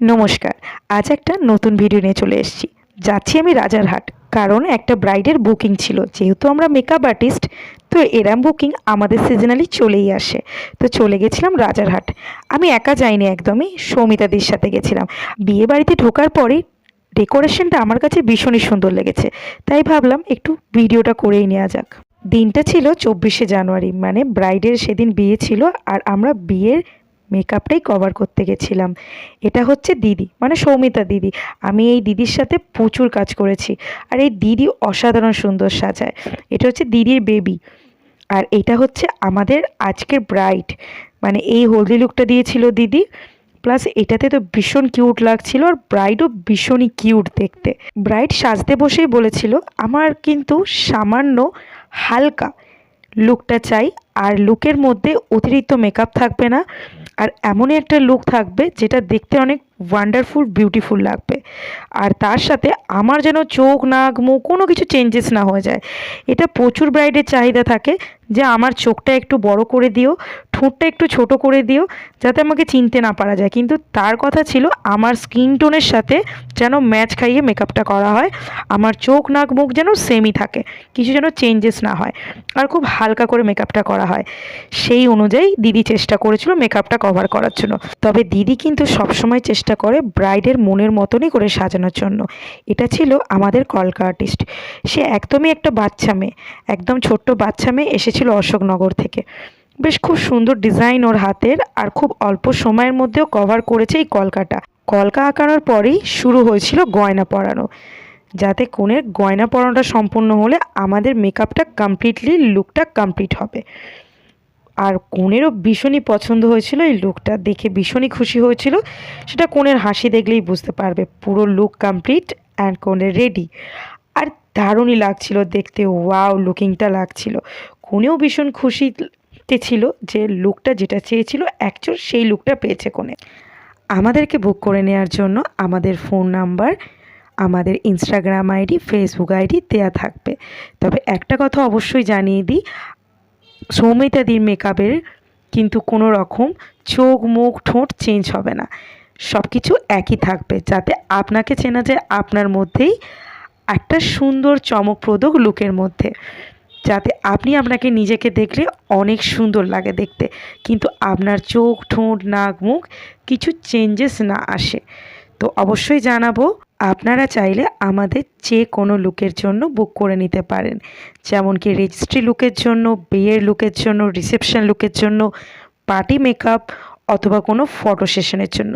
নমস্কার। আজ একটা নতুন ভিডিও নিয়ে চলে এসেছি। যাচ্ছি আমি রাজারহাট, কারণ একটা ব্রাইডের বুকিং ছিল। যেহেতু আমরা মেকআপ আর্টিস্ট, তো এরম বুকিং আমাদের সিজনালি চলেই আসে। তো চলে গেছিলাম রাজারহাট। আমি একা যাইনি একদমই, সৌমিতাদির সাথে গেছিলাম। বিয়ে বাড়িতে ঢোকার পরেই ডেকোরেশনটা আমার কাছে ভীষণই সুন্দর লেগেছে, তাই ভাবলাম একটু ভিডিওটা করেই নেওয়া যাক। দিনটা ছিল 24শে জানুয়ারি, মানে ব্রাইডের সেদিন বিয়ে ছিল, আর আমরা বিয়ের মেকআপটাই কভার করতে গেছিলাম। এটা হচ্ছে দিদি, মানে সৌমিতা দিদি। আমি এই দিদির সাথে প্রচুর কাজ করেছি, আর এই দিদি অসাধারণ সুন্দর সাজায়। এটা হচ্ছে দিদির বেবি, আর এটা হচ্ছে আমাদের আজকের ব্রাইড। মানে এই হলদি লুকটা দিয়েছিল দিদি, প্লাস এটাতে তো ভীষণ কিউট লাগছিল, আর ব্রাইডও ভীষণই কিউট দেখতে। ব্রাইড সাজতে বসেই বলেছিল আমার কিন্তু সামান্য হালকা লুকটা চাই, আর লুকের মধ্যে অতিরিক্ত মেকআপ থাকবে না, আর এমনই একটা লুক থাকবে যেটা দেখতে অনেক ওয়ান্ডারফুল বিউটিফুল লাগবে। আর তার সাথে আমার যেন চোখ নাক মুখ কোনো কিছু চেঞ্জেস না হয়ে যায়। এটা প্রচুর ব্রাইডের চাহিদা থাকে যে আমার চোখটা একটু বড় করে দিও, ঠোঁটটা একটু ছোট করে দিও, যাতে আমাকে চিনতে না পারা যায়। কিন্তু তার কথা ছিল আমার স্কিন টোনের সাথে যেন ম্যাচ খাইয়ে মেকআপটা করা হয়, আমার চোখ নাক মুখ যেন সেমই থাকে, কিছু যেন চেঞ্জেস না হয়, আর খুব হালকা করে মেকআপটা করা হয়। সেই অনুযায়ী দিদি চেষ্টা করেছিল মেকআপটা কভার করার জন্য। তবে দিদি কিন্তু সবসময় চেষ্টা করে ব্রাইডের মনের মতনই করে সাজানোর জন্য। এটা ছিল আমাদের কলকা আর্টিস্ট। সে একদমই একটা বাচ্চা মেয়ে, একদম ছোট্ট বাচ্চা মেয়ে, এসেছিল অশোকনগর থেকে। বেশ খুব সুন্দর ডিজাইন ওর হাতের, আর খুব অল্প সময়ের মধ্যেও কভার করেছে এই কলকাটা। কলকা আঁকানোর পরেই শুরু হয়েছিল গয়না পরানো, যাতে কনের গয়না পরানোটা সম্পূর্ণ হলে আমাদের মেকআপটা কমপ্লিটলি লুকটা কমপ্লিট হবে। আর কনেরও ভীষণই পছন্দ হয়েছিল এই লুকটা, দেখে ভীষণই খুশি হয়েছিল। সেটা কনের হাসি দেখলেই বুঝতে পারবে। পুরো লুক কমপ্লিট অ্যান্ড কনের রেডি, আর দারুণই লাগছিল দেখতে, ওয়াও লুকিংটা লাগছিল। কনেও ভীষণ খুশিতে ছিল যে লুকটা যেটা চেয়েছিল অ্যাকচুয়াল সেই লুকটা পেয়েছে কনে। আমাদেরকে বুক করে নেওয়ার জন্য আমাদের ফোন নাম্বার, আমাদের ইনস্টাগ্রাম আইডি, ফেসবুক আইডি দেওয়া থাকবে। তবে একটা কথা অবশ্যই জানিয়ে দিই, সৌমিতাদির মেকআপের কিন্তু কোনো রকম চোখ মুখ ঠোঁট চেঞ্জ হবে না, সব কিছু একই থাকবে, যাতে আপনাকে চেনা যায় আপনার মধ্যেই একটা সুন্দর চমকপ্রদ লুকের মধ্যে, যাতে আপনি আপনাকে নিজেকে দেখলে অনেক সুন্দর লাগে দেখতে, কিন্তু আপনার চোখ ঠোঁট নাক মুখ কিছু চেঞ্জেস না আসে। তো অবশ্যই জানাবো, আপনারা চাইলে আমাদের যে কোনো লুকের জন্য বুক করে নিতে পারেন, যেমন কি রেজিস্ট্রি লুকের জন্য, বিয়ের লুকের জন্য, রিসেপশন লুকের জন্য, পার্টি মেকআপ, অথবা কোনো ফটো সেশনের জন্য।